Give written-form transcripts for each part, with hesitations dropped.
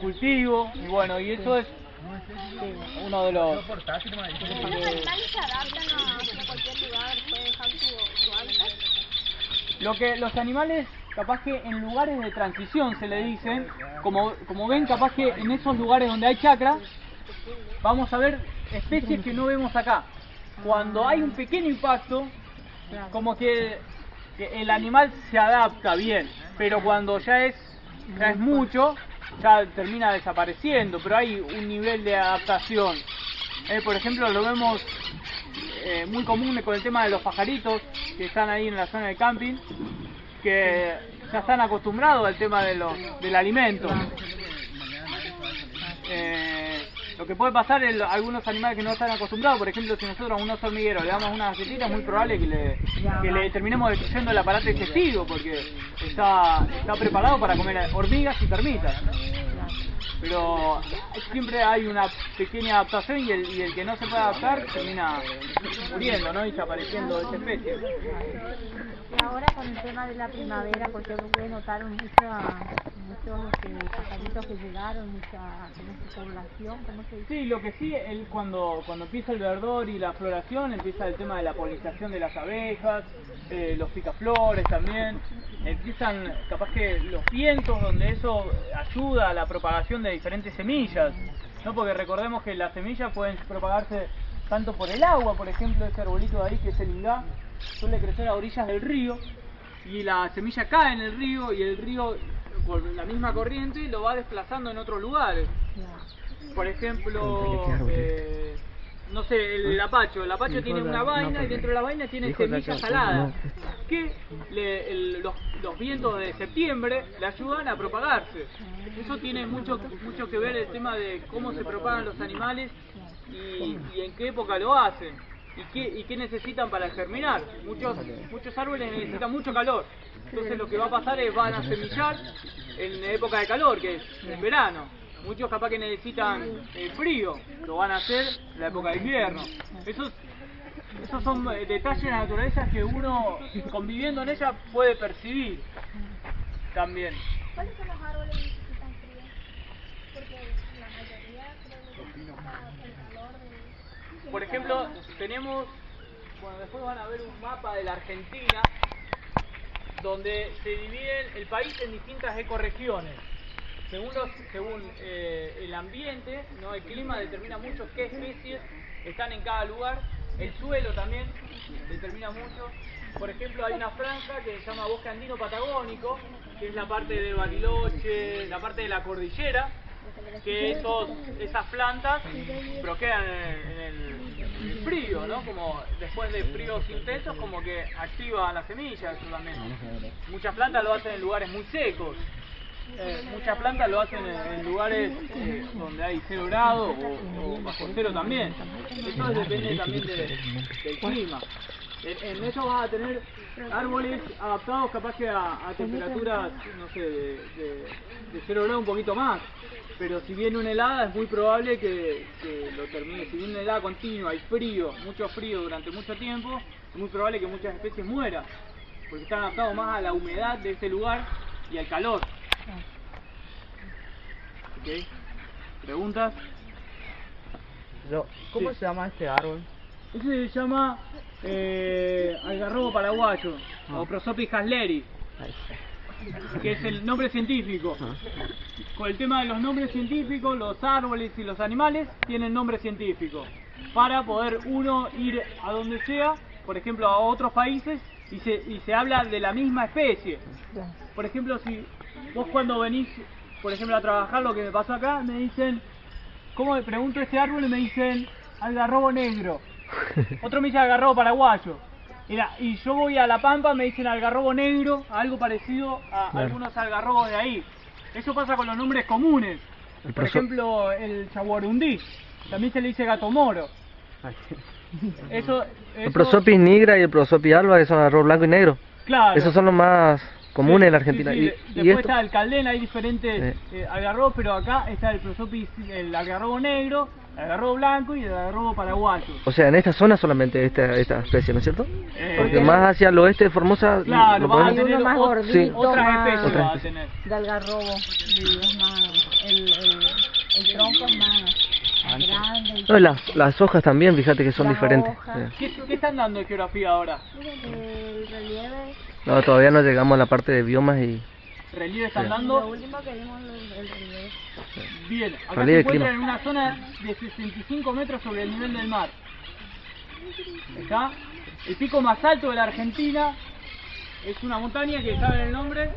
cultivo, y bueno, y eso es uno de los... ¿Los animales se adaptan a cualquier lugar? ¿Puede dejar su hábitat? Los animales, capaz que en lugares de transición se le dicen, como ven, capaz que en esos lugares donde hay chacra, vamos a ver especies que no vemos acá. Cuando hay un pequeño impacto, como que el animal se adapta bien, pero cuando ya es mucho, ya termina desapareciendo, pero hay un nivel de adaptación. Por ejemplo, lo vemos muy común con el tema de los pajaritos que están ahí en la zona de camping, que ya están acostumbrados al tema del alimento. Lo que puede pasar en algunos animales que no están acostumbrados, por ejemplo, si nosotros a un oso hormiguero le damos una galletita, es muy probable que le terminemos destruyendo el aparato digestivo, porque está preparado para comer hormigas y termitas. Pero siempre hay una pequeña adaptación y el que no se puede adaptar termina muriendo, ¿no? Y desapareciendo de esa especie. Y ahora con el tema de la primavera, porque ustedes notaron muchos pajaritos que llegaron, mucha población, ¿cómo se dice? Sí, lo que sí, cuando empieza el verdor y la floración, empieza el tema de la polinización de las abejas, los picaflores también, empiezan capaz que los vientos, donde eso ayuda a la propagación de diferentes semillas, ¿no? Porque recordemos que las semillas pueden propagarse tanto por el agua, por ejemplo, ese arbolito de ahí que es el ingá, suele crecer a orillas del río, y la semilla cae en el río, y el río por la misma corriente lo va desplazando en otros lugares. Por ejemplo, no sé, el apacho tiene una vaina y dentro de la vaina tiene semillas saladas que los vientos de septiembre le ayudan a propagarse. Eso tiene mucho que ver el tema de cómo se propagan los animales y en qué época lo hacen y qué necesitan para germinar. Muchos árboles necesitan mucho calor, entonces lo que va a pasar es van a semillar en época de calor, que es en verano. Muchos capaz que necesitan frío, lo van a hacer en la época de invierno. Esos son detalles de la naturaleza que uno, conviviendo en ella, puede percibir también. ¿Cuáles son los árboles que necesitan frío? Porque la mayoría creo que necesita el calor de... Por ejemplo, tenemos, bueno, después van a ver un mapa de la Argentina, donde se divide el país en distintas ecorregiones. Según el ambiente, ¿no? El clima determina mucho qué especies están en cada lugar. El suelo también determina mucho. Por ejemplo, hay una franja que se llama bosque andino patagónico, que es la parte de Bariloche, la parte de la cordillera, que esas plantas bloquean en el frío, ¿no? Como después de fríos intensos, como que activa las semillas solamente. Muchas plantas lo hacen en lugares muy secos. Muchas plantas lo hacen en lugares donde hay 0 grados o bajo cero también. Eso depende también del clima. En eso vas a tener árboles adaptados capaz que a temperaturas, no sé, de 0 grados un poquito más. Pero si viene una helada es muy probable que lo termine. Si viene una helada continua y frío, mucho frío durante mucho tiempo, es muy probable que muchas especies mueran. Porque están adaptados más a la humedad de ese lugar y al calor. ¿Ok? ¿Preguntas? ¿Cómo se llama este árbol? Ese se llama algarrobo paraguayo, o Prosopis hasleri, que es el nombre científico. Con el tema de los nombres científicos, los árboles y los animales tienen nombre científico, para poder uno ir a donde sea, por ejemplo a otros países, y se habla de la misma especie. Por ejemplo, si vos cuando venís, por ejemplo, a trabajar, lo que me pasó acá, me dicen, ¿cómo me pregunto este árbol? Y me dicen algarrobo negro. Otro me dice algarrobo paraguayo. Y yo voy a La Pampa, me dicen algarrobo negro, algo parecido a algunos algarrobos de ahí. Eso pasa con los nombres comunes. Por ejemplo, el chaguarundí, también se le dice gato moro. El Prosopis nigra y el Prosopis alba, que son algarrobo blanco y negro. Claro. Esos son los más comunes en la Argentina. Sí, sí. Después está el caldén, hay diferentes algarrobos, pero acá está el Prosopis, el algarrobo negro, el algarrobo blanco y el algarrobo paraguayo. O sea, en esta zona solamente esta especie, ¿no es cierto? Porque más hacia el oeste de Formosa... Claro, hay uno más gordito, otras más especies va a tener. de algarrobo, sí, es más el tronco es más grande. Y No, las hojas también, fíjate que son Las diferentes. hojas. Sí. ¿Qué están dando de geografía ahora? El relieve. No, todavía no llegamos a la parte de biomas y... ¿Relieve están Sí. Lo dando? último que vimos el relieve. Bien, acá se Relieve, encuentran clima. en una zona de 65 metros sobre el nivel del mar. Está el pico más alto de la Argentina. Es una montaña que saben el nombre.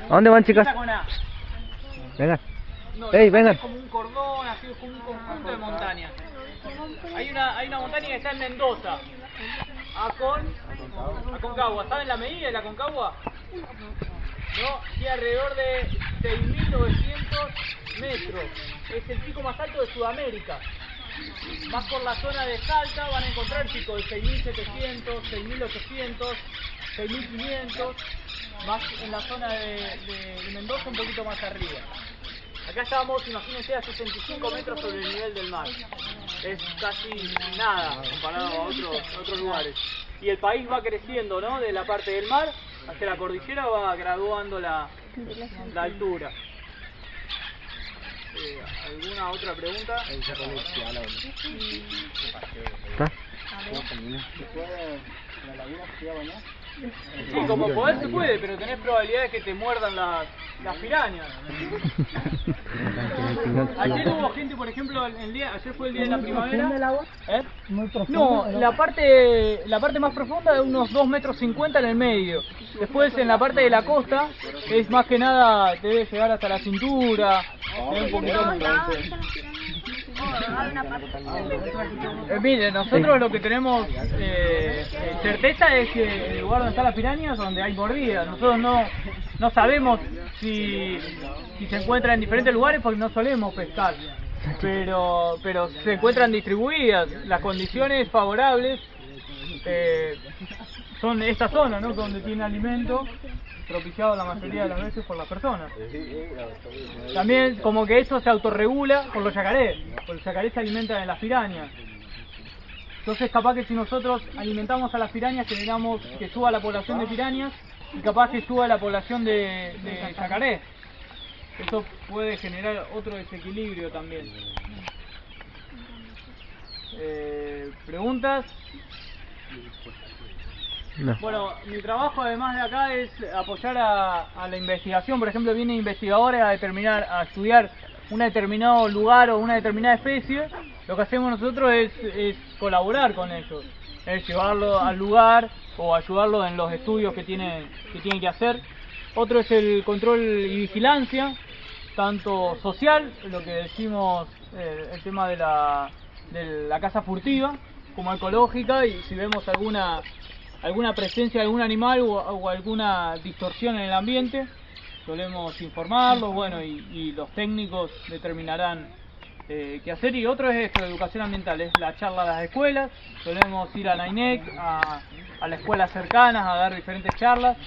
¿A dónde van, chicas? Empieza con A. Vengan. No, Ey, es vengan. como un cordón, así es como un conjunto de montañas. Hay una montaña que está en Mendoza, Aconcagua. ¿Saben la medida de la Aconcagua? No, tiene alrededor de 6.900 metros. Es el pico más alto de Sudamérica. Más por la zona de Salta van a encontrar picos de 6.700, 6.800, 6.500. Más en la zona de Mendoza, un poquito más arriba. Acá estábamos, imagínense, a 65 metros sobre el nivel del mar. Es casi nada comparado a otros lugares. Y el país va creciendo, ¿no? De la parte del mar hacia la cordillera va graduando la altura. ¿Alguna otra pregunta? ¿Está? Sí, como poder se puede, pero tenés probabilidades que te muerdan las pirañas. Ayer hubo gente, por ejemplo, ayer fue el día de la primavera. ¿Eh? No, la parte más profunda de unos 2,50 metros en el medio. Después en la parte de la costa es más que nada, debe llegar hasta la cintura. Un poquito más. Mire, nosotros lo que tenemos certeza es que el lugar donde están las pirañas es donde hay mordidas. Nosotros no sabemos si se encuentran en diferentes lugares porque no solemos pescar, pero se encuentran distribuidas. Las condiciones favorables son esta zona, ¿no? Donde tiene alimento propiciado la mayoría de las veces por las personas. También como que eso se autorregula por los yacarés, porque los yacarés se alimentan de las pirañas. Entonces capaz que si nosotros alimentamos a las pirañas generamos que suba la población de pirañas y capaz que suba la población de yacaré. Eso puede generar otro desequilibrio también. ¿Preguntas? No. Bueno, mi trabajo además de acá es apoyar a la investigación. Por ejemplo, vienen investigadores a estudiar un determinado lugar o una determinada especie. Lo que hacemos nosotros es colaborar con ellos, es llevarlo al lugar o ayudarlo en los estudios que tienen que hacer. Otro es el control y vigilancia, tanto social, lo que decimos, el tema de la caza furtiva, como ecológica, y si vemos alguna presencia de algún animal o alguna distorsión en el ambiente, solemos informarlo, bueno, y los técnicos determinarán qué hacer. Y otro es esto, educación ambiental, es la charla a las escuelas. Solemos ir a la INEC, a las escuelas cercanas, a dar diferentes charlas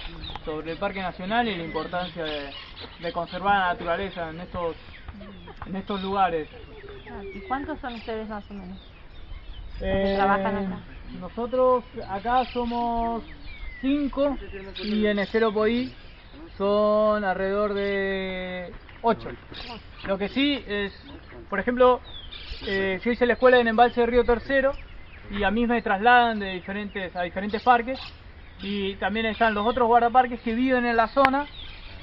sobre el Parque Nacional y la importancia de conservar la naturaleza en estos lugares. ¿Y cuántos son ustedes más o menos? Que trabajan acá. Nosotros acá somos 5 y en Esteropoí son alrededor de 8. Lo que sí es, por ejemplo, yo hice la escuela en Embalse de Río Tercero y a mí me trasladan a diferentes parques, y también están los otros guardaparques que viven en la zona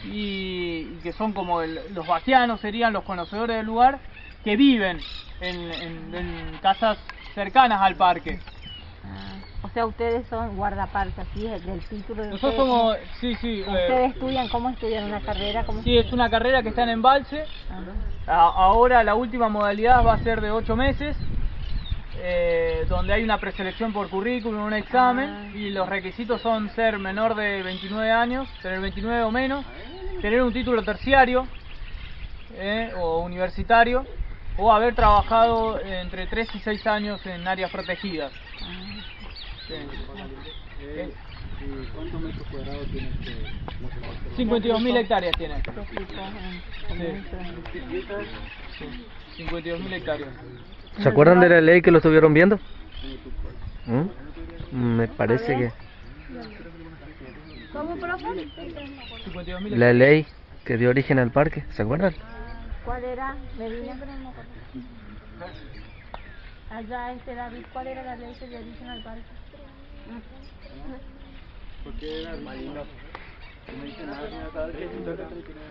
y que son como los vaquianos, serían los conocedores del lugar, que viven en casas cercanas al parque. O sea, ustedes son guardaparques, así es del título de Nosotros ustedes. somos, sí. ¿Ustedes estudian cómo estudian una carrera? ¿Cómo Sí, es una carrera que está en Embalse. Ah. Ahora la última modalidad va a ser de 8 meses, donde hay una preselección por currículum, un examen, y los requisitos son ser menor de 29 años, tener 29 o menos, tener un título terciario o universitario, o haber trabajado entre 3 y 6 años en áreas protegidas. Sí. ¿Cuántos metros cuadrados tiene 52.000 hectáreas tiene. Sí. 52.000 hectáreas. ¿Se acuerdan de la ley que lo estuvieron viendo? Me parece que... ¿Cómo, profe? 52.000 la ley que dio origen al parque, ¿se acuerdan? ¿Cuál era? Medina. Allá David, ¿cuál era la ley que dio origen al parque? Porque era marino. No dice nada, sino saber que es un dato tradicional.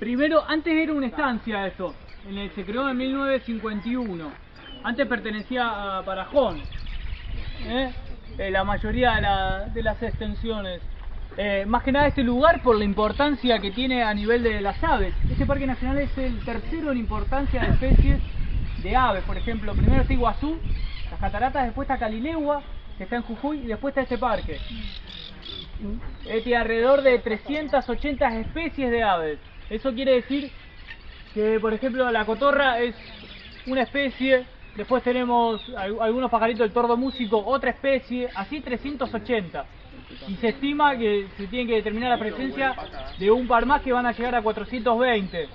Primero, antes era una estancia eso, se creó en 1951. Antes pertenecía a Parajón, la mayoría de las extensiones. Más que nada este lugar por la importancia que tiene a nivel de las aves. Este parque nacional es el tercero en importancia de especies de aves. Por ejemplo, primero está Iguazú, las cataratas, después está Calilegua, que está en Jujuy, y después está este parque. Tiene alrededor de 380 especies de aves. Eso quiere decir que, por ejemplo, la cotorra es una especie, después tenemos algunos pajaritos del tordo músico, otra especie, así 380. Y se estima que se tiene que determinar la presencia de un par más que van a llegar a 420.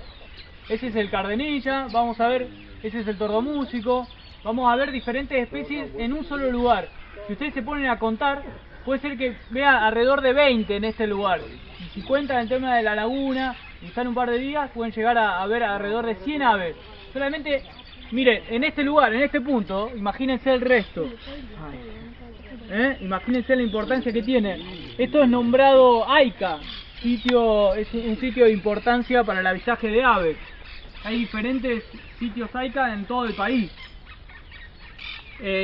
Ese es el cardenilla, vamos a ver, ese es el tordo músico. Vamos a ver diferentes especies en un solo lugar. Si ustedes se ponen a contar, puede ser que vea alrededor de 20 en este lugar. Y si cuentan el tema de la laguna y están un par de días, pueden llegar a ver alrededor de 100 aves. Solamente, miren, en este lugar, en este punto, imagínense el resto. Imagínense la importancia que tiene. Esto es nombrado AICA, es un sitio de importancia para el avistaje de aves. Hay diferentes sitios AICA en todo el país.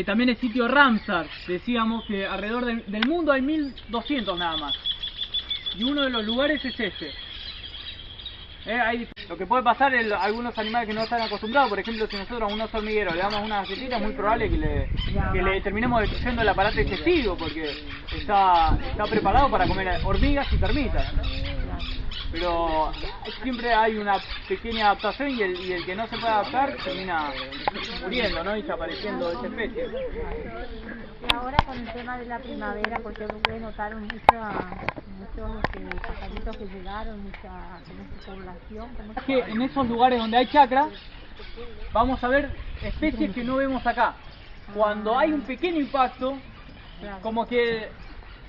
También el sitio Ramsar, decíamos que alrededor del mundo hay 1200 nada más. Y uno de los lugares es este. Lo que puede pasar es algunos animales que no están acostumbrados. Por ejemplo, si nosotros a un oso hormiguero le damos una galletita, es muy probable que le terminemos destruyendo el aparato digestivo, porque está preparado para comer hormigas y termitas. Pero siempre hay una pequeña adaptación y el que no se puede adaptar termina muriendo, ¿no? Y desapareciendo de esa especie. Y ahora con el tema de la primavera, porque ustedes notaron muchos pajaritos que llegaron, mucha población. Es que en esos lugares donde hay chacra, vamos a ver especies que no vemos acá. Cuando hay un pequeño impacto, como que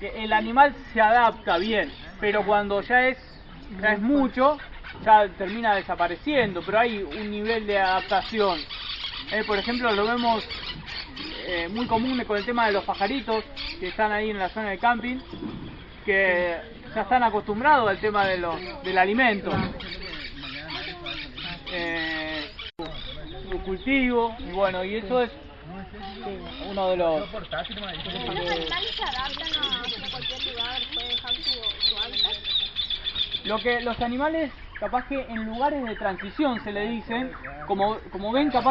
el animal se adapta bien, pero cuando ya es mucho, ya termina desapareciendo, pero hay un nivel de adaptación. Por ejemplo, lo vemos muy común con el tema de los pajaritos que están ahí en la zona de camping, que ya están acostumbrados al tema del alimento. El cultivo, y bueno, y eso es uno de los... ¿Los animales se adaptan a cualquier lugar? ¿Puede dejar su hábitat? Los animales, capaz que en lugares de transición se le dicen, como ven, capaz